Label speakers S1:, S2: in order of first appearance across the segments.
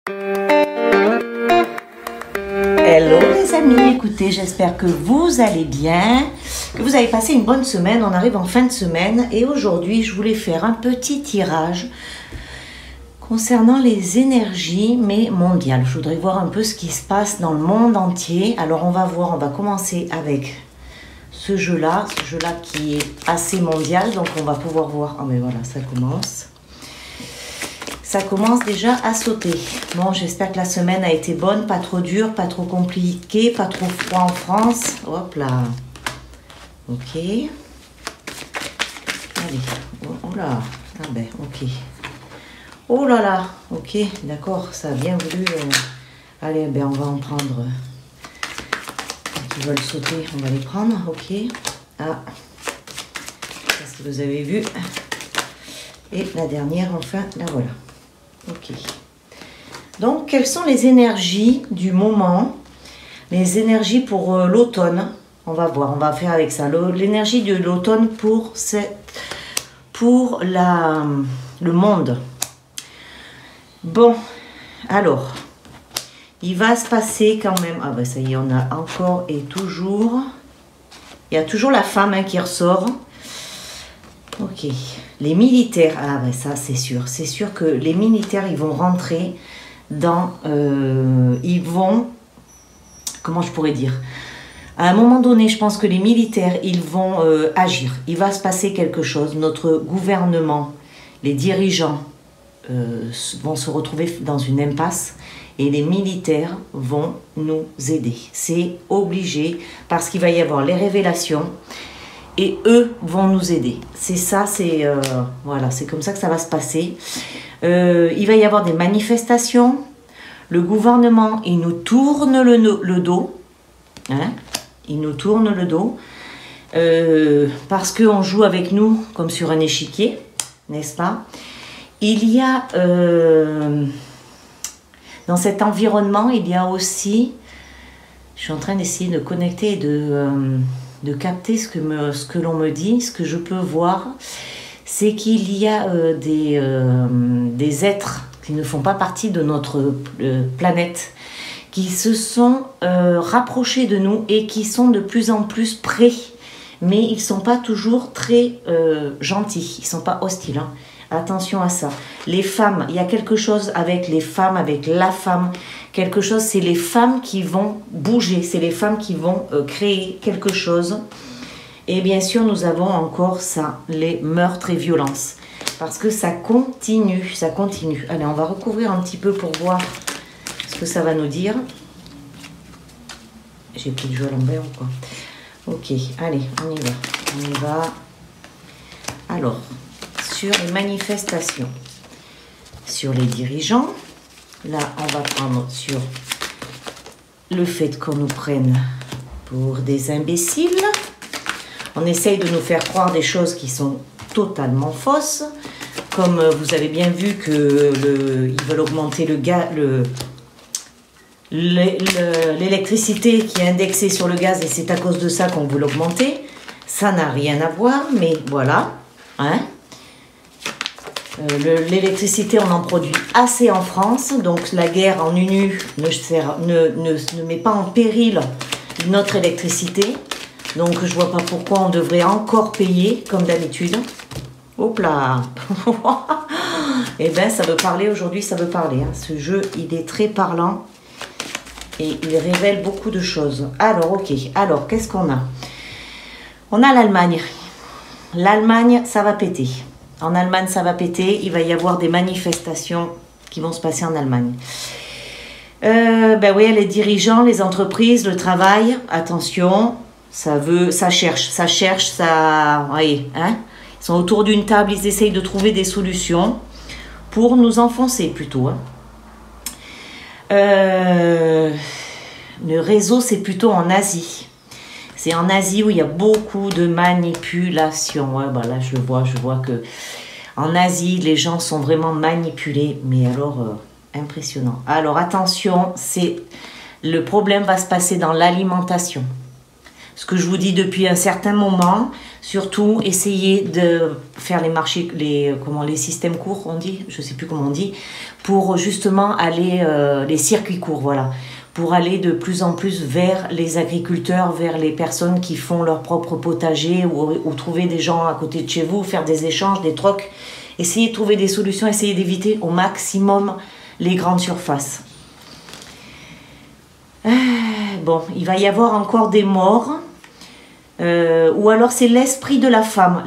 S1: Hello les amis, écoutez, j'espère que vous allez bien, que vous avez passé une bonne semaine. On arrive en fin de semaine et aujourd'hui je voulais faire un petit tirage concernant les énergies mais mondiales. Je voudrais voir un peu ce qui se passe dans le monde entier. Alors on va voir, on va commencer avec ce jeu-là qui est assez mondial, donc on va pouvoir voir. Ah mais voilà, ça commence. Ça commence déjà à sauter. Bon, j'espère que la semaine a été bonne, pas trop dure, pas trop compliquée, pas trop froid en France. Hop là. Ok. Allez. Oh là. Ah ben, ok. Oh là là. Ok, d'accord, ça a bien voulu. Allez, ben on va en prendre. Qui veulent sauter, on va les prendre. Ok. Ah. Qu'est-ce que vous avez vu? Et la dernière, enfin, la voilà. Ok. Donc, quelles sont les énergies du moment? Les énergies pour l'automne. On va voir, on va faire avec ça. L'énergie de l'automne pour le monde. Bon, alors, il va se passer quand même... Ah ben ça y est, on a encore et toujours... Il y a toujours la femme qui ressort. Ok, les militaires, ah ouais, ça c'est sûr que les militaires ils vont rentrer dans, ils vont, comment je pourrais dire, à un moment donné je pense que les militaires ils vont agir, il va se passer quelque chose, notre gouvernement, les dirigeants vont se retrouver dans une impasse et les militaires vont nous aider, c'est obligé parce qu'il va y avoir les révélations. Et eux vont nous aider. C'est ça, c'est voilà, c'est comme ça que ça va se passer. Il va y avoir des manifestations. Le gouvernement, il nous tourne le dos. Hein, il nous tourne le dos. Parce qu'on joue avec nous comme sur un échiquier, n'est-ce pas? Il y a, dans cet environnement, il y a aussi... Je suis en train d'essayer de connecter et de capter ce que l'on me dit, ce que je peux voir, c'est qu'il y a des êtres qui ne font pas partie de notre planète, qui se sont rapprochés de nous et qui sont de plus en plus près, mais ils ne sont pas toujours très gentils, ils ne sont pas hostiles. Hein. Attention à ça. Les femmes, il y a quelque chose avec les femmes, avec la femme, quelque chose, c'est les femmes qui vont bouger, c'est les femmes qui vont créer quelque chose. Et bien sûr, nous avons encore ça, les meurtres et violences. Parce que ça continue, ça continue. Allez, on va recouvrir un petit peu pour voir ce que ça va nous dire. J'ai pris le jeu à l'envers ou quoi? Ok, allez, on y va. On y va. Alors... sur les manifestations, sur les dirigeants. Là, on va prendre sur le fait qu'on nous prenne pour des imbéciles. On essaye de nous faire croire des choses qui sont totalement fausses. Comme vous avez bien vu qu'ils veulent augmenter l'électricité qui est indexée sur le gaz et c'est à cause de ça qu'on veut l'augmenter. Ça n'a rien à voir, mais voilà. Hein? L'électricité, on en produit assez en France, donc la guerre en UNU ne met pas en péril notre électricité. Donc je vois pas pourquoi on devrait encore payer comme d'habitude. Hop là. Eh bien, ça veut parler aujourd'hui, ça veut parler. Hein. Ce jeu, il est très parlant et il révèle beaucoup de choses. Alors, ok. Alors, qu'est-ce qu'on a? On a l'Allemagne. L'Allemagne, ça va péter. En Allemagne, ça va péter. Il va y avoir des manifestations qui vont se passer en Allemagne. Ben oui, les dirigeants, les entreprises, le travail, attention, ça cherche, voyez, hein, ils sont autour d'une table, ils essayent de trouver des solutions pour nous enfoncer plutôt. Hein. Le réseau, c'est plutôt en Asie. C'est en Asie où il y a beaucoup de manipulation. Ouais, bah là, je vois que en Asie, les gens sont vraiment manipulés. Mais alors, impressionnant. Alors, attention, le problème va se passer dans l'alimentation. ce que je vous dis depuis un certain moment. Surtout, essayez de faire les marchés, les systèmes courts, on dit, je sais plus comment on dit, pour justement aller, les circuits courts, voilà, pour aller de plus en plus vers les agriculteurs, vers les personnes qui font leur propre potager ou trouver des gens à côté de chez vous, faire des échanges, des trocs. Essayez de trouver des solutions, essayez d'éviter au maximum les grandes surfaces. Bon, il va y avoir encore des morts. Ou alors c'est l'esprit de la femme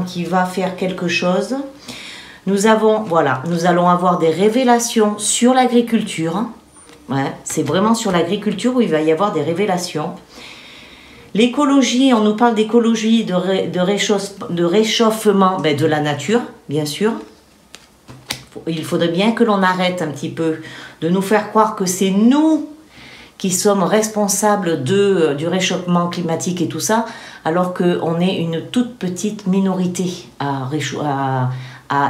S1: qui va faire quelque chose. Nous allons avoir des révélations sur l'agriculture. Ouais, c'est vraiment sur l'agriculture où il va y avoir des révélations. L'écologie, on nous parle d'écologie, de réchauffement de la nature, bien sûr. Il faudrait bien que l'on arrête un petit peu de nous faire croire que c'est nous qui sommes responsables du réchauffement climatique et tout ça, alors qu'on est une toute petite minorité à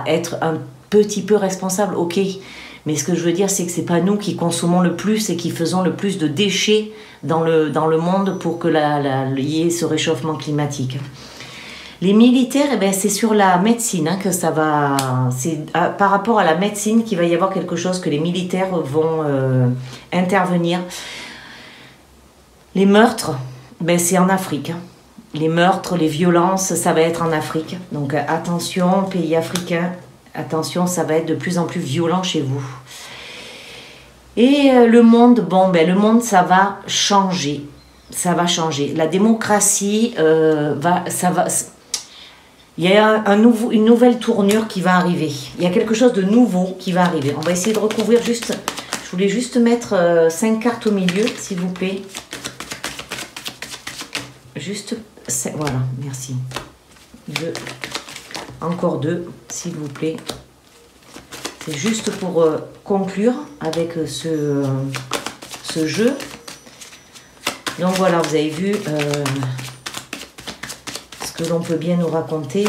S1: être un petit peu responsable, ok. Mais ce que je veux dire, c'est que c'est pas nous qui consommons le plus et qui faisons le plus de déchets dans le monde pour que y ait ce réchauffement climatique. Les militaires, eh ben, c'est sur la médecine hein, que ça va... C'est par rapport à la médecine qu'il va y avoir quelque chose que les militaires vont intervenir. Les meurtres, ben, c'est en Afrique. Hein. Les meurtres, les violences, ça va être en Afrique. Donc attention, pays africains, attention, ça va être de plus en plus violent chez vous. Et le monde, bon, ben, le monde, ça va changer. Ça va changer. La démocratie, il y a une nouvelle tournure qui va arriver. Il y a quelque chose de nouveau qui va arriver. On va essayer de recouvrir juste... Je voulais juste mettre 5 cartes au milieu, s'il vous plaît. Juste... Voilà, merci. Encore 2, s'il vous plaît. C'est juste pour conclure avec ce jeu. Donc voilà, vous avez vu ce que l'on peut bien nous raconter.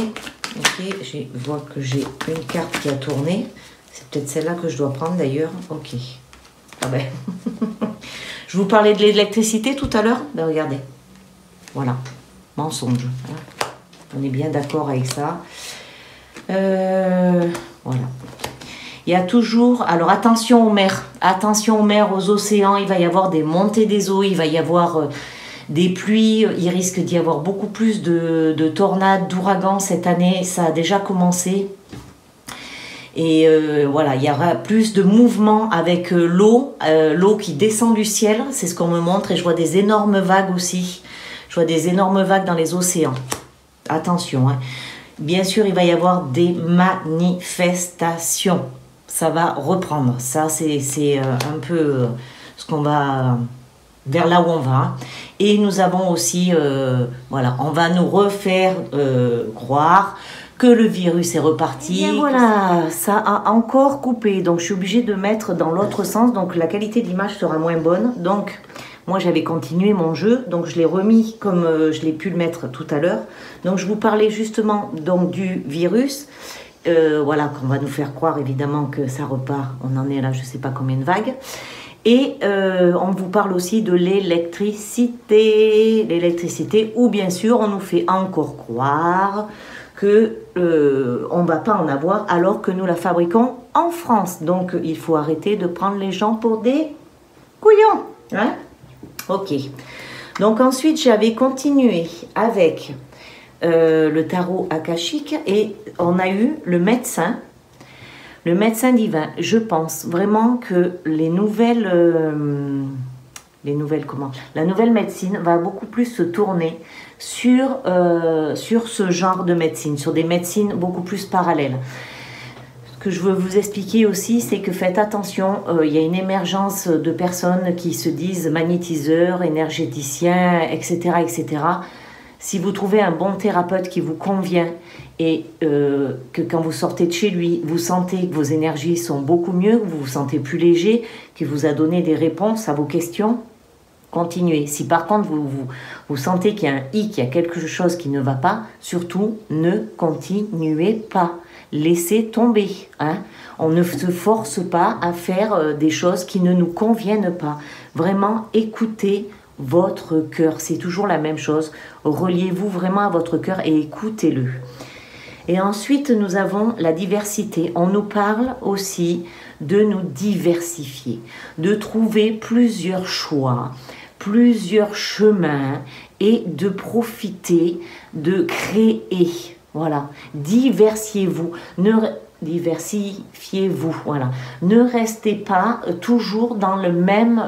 S1: Ok, je vois que j'ai une carte qui a tourné. C'est peut-être celle-là que je dois prendre d'ailleurs. Ok. Ah ben. Je vous parlais de l'électricité tout à l'heure. Ben regardez. Voilà. Mensonge. On est bien d'accord avec ça. Voilà. Il y a toujours... Alors attention aux mers. Attention aux mers, aux océans. Il va y avoir des montées des eaux. Il va y avoir des pluies. Il risque d'y avoir beaucoup plus de tornades, d'ouragans cette année. Ça a déjà commencé. Et voilà, il y aura plus de mouvement avec l'eau. L'eau qui descend du ciel. C'est ce qu'on me montre. Et je vois des énormes vagues aussi. Je vois des énormes vagues dans les océans. Attention, hein. Bien sûr, il va y avoir des manifestations. Ça va reprendre. Ça, c'est un peu ce qu'on va... vers là où on va. Et nous avons aussi... voilà, on va nous refaire croire que le virus est reparti. Et voilà, ça a encore coupé. Donc, je suis obligée de mettre dans l'autre sens. Donc, la qualité de l'image sera moins bonne. Donc... Moi, j'avais continué mon jeu, donc je l'ai remis comme je l'ai pu le mettre tout à l'heure. Donc, je vous parlais justement donc, du virus. Voilà, qu'on va nous faire croire évidemment que ça repart. On en est là, je ne sais pas combien de vagues. Et on vous parle aussi de l'électricité. L'électricité, où bien sûr, on nous fait encore croire que on ne va pas en avoir alors que nous la fabriquons en France. Donc, il faut arrêter de prendre les gens pour des couillons. Hein? Ok, donc ensuite j'avais continué avec le tarot akashique et on a eu le médecin divin. Je pense vraiment que la nouvelle médecine va beaucoup plus se tourner sur ce genre de médecine, sur des médecines beaucoup plus parallèles. Ce que je veux vous expliquer aussi, c'est que faites attention, il y a une émergence de personnes qui se disent magnétiseurs, énergéticiens, etc., etc. Si vous trouvez un bon thérapeute qui vous convient et que quand vous sortez de chez lui, vous sentez que vos énergies sont beaucoup mieux, que vous vous sentez plus léger, qu'il vous a donné des réponses à vos questions, continuez. Si par contre vous sentez qu'il y a un hic, qu'il y a quelque chose qui ne va pas, surtout ne continuez pas. Laissez tomber. Hein. On ne se force pas à faire des choses qui ne nous conviennent pas. Vraiment, écoutez votre cœur. C'est toujours la même chose. Reliez-vous vraiment à votre cœur et écoutez-le. Et ensuite, nous avons la diversité. On nous parle aussi de nous diversifier, de trouver plusieurs choix, plusieurs chemins et de profiter, de créer. Voilà, diversifiez-vous, voilà. Ne restez pas toujours dans le même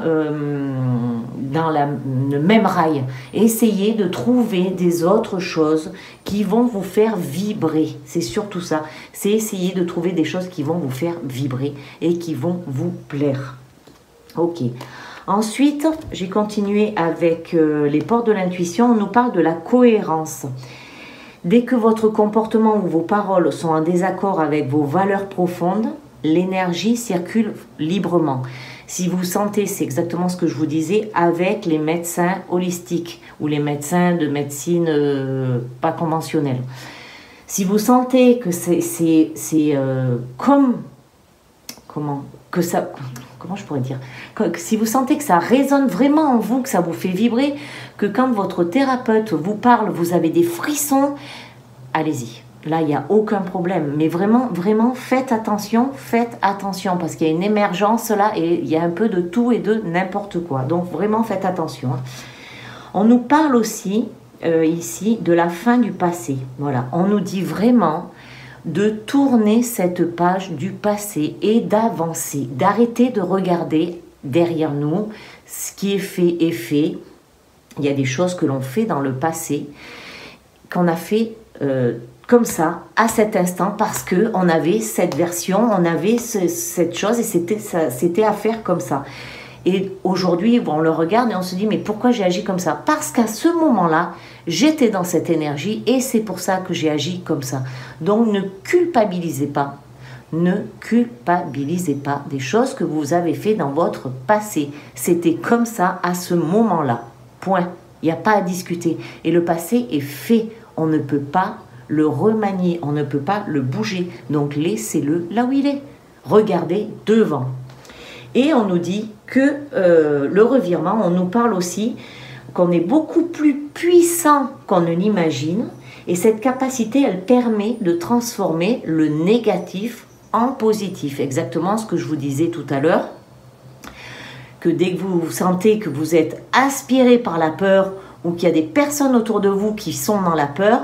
S1: rail. Essayez de trouver des autres choses qui vont vous faire vibrer. C'est surtout ça. C'est essayer de trouver des choses qui vont vous faire vibrer et qui vont vous plaire. Ok. Ensuite, j'ai continué avec les portes de l'intuition. On nous parle de la cohérence. Dès que votre comportement ou vos paroles sont en désaccord avec vos valeurs profondes, l'énergie circule librement. Si vous sentez, c'est exactement ce que je vous disais, avec les médecins holistiques ou les médecins de médecine pas conventionnelle. Si vous sentez que c'est comment je pourrais dire, si vous sentez que ça résonne vraiment en vous, que ça vous fait vibrer, que quand votre thérapeute vous parle, vous avez des frissons, allez-y. Là, il n'y a aucun problème. Mais vraiment, vraiment, faites attention, parce qu'il y a une émergence là et il y a un peu de tout et de n'importe quoi. Donc, vraiment, faites attention. On nous parle aussi, ici, de la fin du passé. Voilà, on nous dit vraiment de tourner cette page du passé et d'avancer, d'arrêter de regarder derrière nous. Ce qui est fait est fait. Il y a des choses que l'on fait dans le passé, qu'on a fait comme ça, à cet instant, parce qu'on avait cette version, on avait cette chose et c'était à faire comme ça. Et aujourd'hui, on le regarde et on se dit, mais pourquoi j'ai agi comme ça? Parce qu'à ce moment-là, j'étais dans cette énergie et c'est pour ça que j'ai agi comme ça. Donc, ne culpabilisez pas. Ne culpabilisez pas des choses que vous avez fait dans votre passé. C'était comme ça à ce moment-là. Point. Il n'y a pas à discuter. Et le passé est fait. On ne peut pas le remanier. On ne peut pas le bouger. Donc, laissez-le là où il est. Regardez devant. Et on nous dit que le revirement, on nous parle aussi qu'on est beaucoup plus puissant qu'on ne l'imagine. Et cette capacité, elle permet de transformer le négatif en positif. Exactement ce que je vous disais tout à l'heure. Que dès que vous sentez que vous êtes aspiré par la peur ou qu'il y a des personnes autour de vous qui sont dans la peur,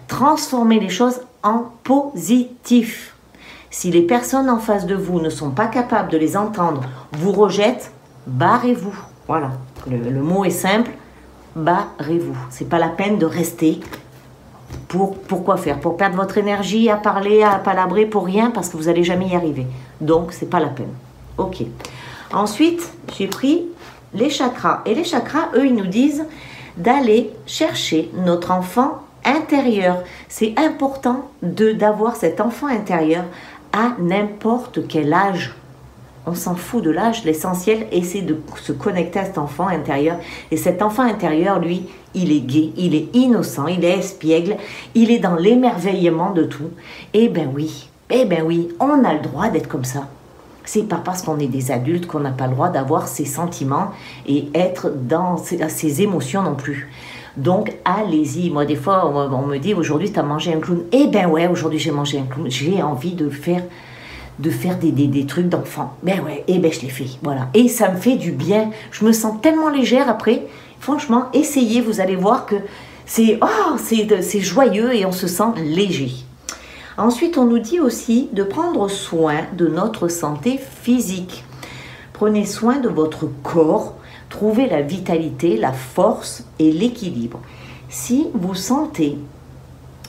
S1: transformez les choses en positif. Si les personnes en face de vous ne sont pas capables de les entendre, vous rejettent, barrez-vous. Voilà, le mot est simple, barrez-vous. C'est pas la peine de rester. Pourquoi faire? Pour perdre votre énergie à parler, à palabrer pour rien, parce que vous n'allez jamais y arriver. Donc, c'est pas la peine. Ok. Ensuite, j'ai pris les chakras. Et les chakras, eux, ils nous disent d'aller chercher notre enfant intérieur. C'est important d'avoir cet enfant intérieur à n'importe quel âge. On s'en fout de l'âge. L'essentiel, c'est de se connecter à cet enfant intérieur. Et cet enfant intérieur, lui, il est gai, il est innocent, il est espiègle, il est dans l'émerveillement de tout. Eh ben oui, on a le droit d'être comme ça. C'est pas parce qu'on est des adultes qu'on n'a pas le droit d'avoir ses sentiments et être dans ses émotions non plus. Donc, allez-y. Moi, des fois, on me dit, aujourd'hui, tu as mangé un clown. Eh ben ouais, aujourd'hui, j'ai mangé un clown. J'ai envie de faire des trucs d'enfant. Ben ouais, eh ben je l'ai fait. Voilà. Et ça me fait du bien. Je me sens tellement légère après. Franchement, essayez, vous allez voir que c'est joyeux et on se sent léger. Ensuite, on nous dit aussi de prendre soin de notre santé physique. Prenez soin de votre corps, trouvez la vitalité, la force et l'équilibre. Si vous sentez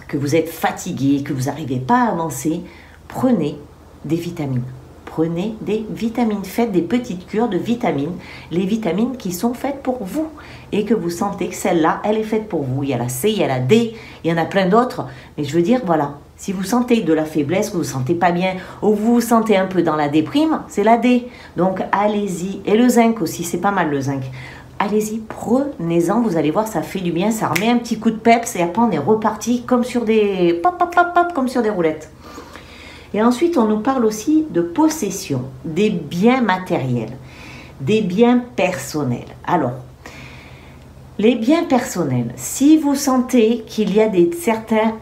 S1: que vous êtes fatigué, que vous n'arrivez pas à avancer, prenez des vitamines. Prenez des vitamines, faites des petites cures de vitamines, les vitamines qui sont faites pour vous et que vous sentez que celle-là, elle est faite pour vous. Il y a la C, il y a la D, il y en a plein d'autres, mais je veux dire, voilà. Si vous sentez de la faiblesse, que vous ne vous sentez pas bien, ou vous vous sentez un peu dans la déprime, c'est la D. Donc, allez-y. Et le zinc aussi, c'est pas mal le zinc. Allez-y, prenez-en, vous allez voir, ça fait du bien, ça remet un petit coup de peps et après on est reparti comme sur des comme sur des roulettes. Et ensuite, on nous parle aussi de possession, des biens matériels, des biens personnels. Alors, Les biens personnels. Si vous sentez qu'il y a certains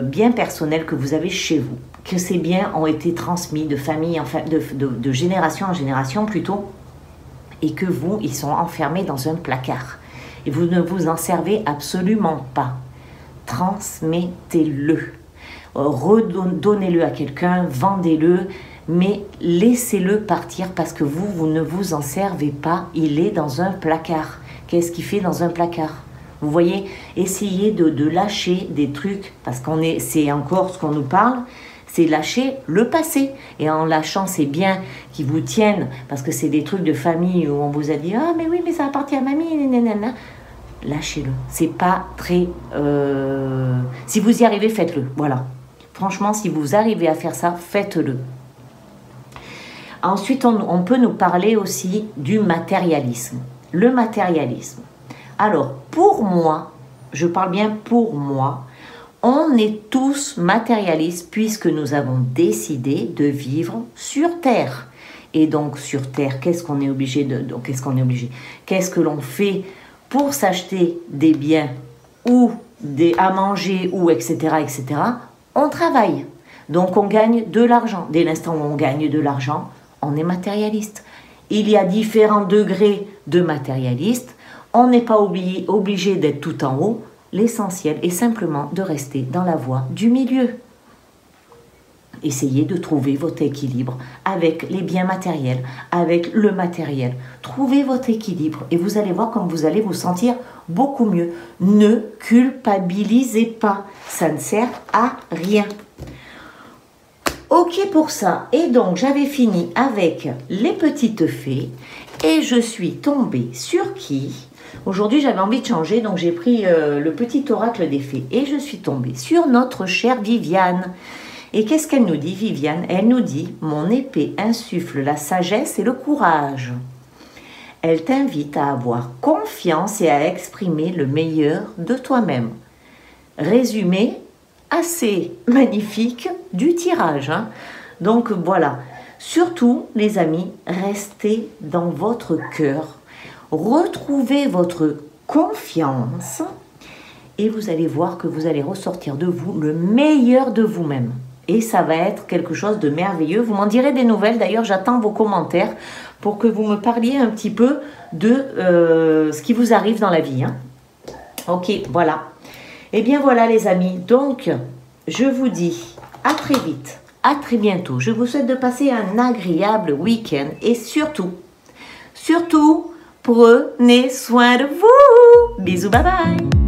S1: biens personnels que vous avez chez vous, que ces biens ont été transmis de famille, enfin de génération en génération plutôt, et que vous, ils sont enfermés dans un placard, et vous ne vous en servez absolument pas, transmettez-le, redonnez-le à quelqu'un, vendez-le, mais laissez-le partir parce que vous ne vous en servez pas, il est dans un placard. Qu'est-ce qu'il fait dans un placard? Vous voyez, essayez de lâcher des trucs, parce c'est encore ce qu'on nous parle, c'est lâcher le passé. Et en lâchant ces biens qui vous tiennent, parce que c'est des trucs de famille où on vous a dit « Ah, mais oui, mais ça appartient à mamie, nanana », lâchez-le. C'est pas très... Si vous y arrivez, faites-le. Voilà. Franchement, si vous arrivez à faire ça, faites-le. Ensuite, on peut nous parler aussi du matérialisme. Le matérialisme. Alors, pour moi, je parle bien pour moi, on est tous matérialistes puisque nous avons décidé de vivre sur Terre. Et donc, sur Terre, qu'est-ce qu'on est obligé de... Qu'est-ce que l'on fait pour s'acheter des biens ou à manger ou etc., etc. On travaille. Donc, on gagne de l'argent. Dès l'instant où on gagne de l'argent, on est matérialiste. Il y a différents degrés de matérialiste. On n'est pas obligé d'être tout en haut. L'essentiel est simplement de rester dans la voie du milieu. Essayez de trouver votre équilibre avec les biens matériels, avec le matériel. Trouvez votre équilibre et vous allez voir comme vous allez vous sentir beaucoup mieux. Ne culpabilisez pas, ça ne sert à rien. Ok pour ça, et donc j'avais fini avec les petites fées et je suis tombée sur qui? Aujourd'hui j'avais envie de changer, donc j'ai pris le petit oracle des fées et je suis tombée sur notre chère Viviane. Et qu'est-ce qu'elle nous dit, Viviane? Elle nous dit « Mon épée insuffle la sagesse et le courage. Elle t'invite à avoir confiance et à exprimer le meilleur de toi-même. » Résumé assez magnifique du tirage. Hein. Donc voilà. Surtout, les amis, restez dans votre cœur. Retrouvez votre confiance et vous allez voir que vous allez ressortir de vous le meilleur de vous-même. Et ça va être quelque chose de merveilleux. Vous m'en direz des nouvelles. D'ailleurs, j'attends vos commentaires pour que vous me parliez un petit peu de ce qui vous arrive dans la vie. Hein. Ok, voilà. Et bien voilà les amis. Donc, je vous dis à très vite, à très bientôt. Je vous souhaite de passer un agréable week-end. Et surtout, prenez soin de vous. Bisous, bye bye.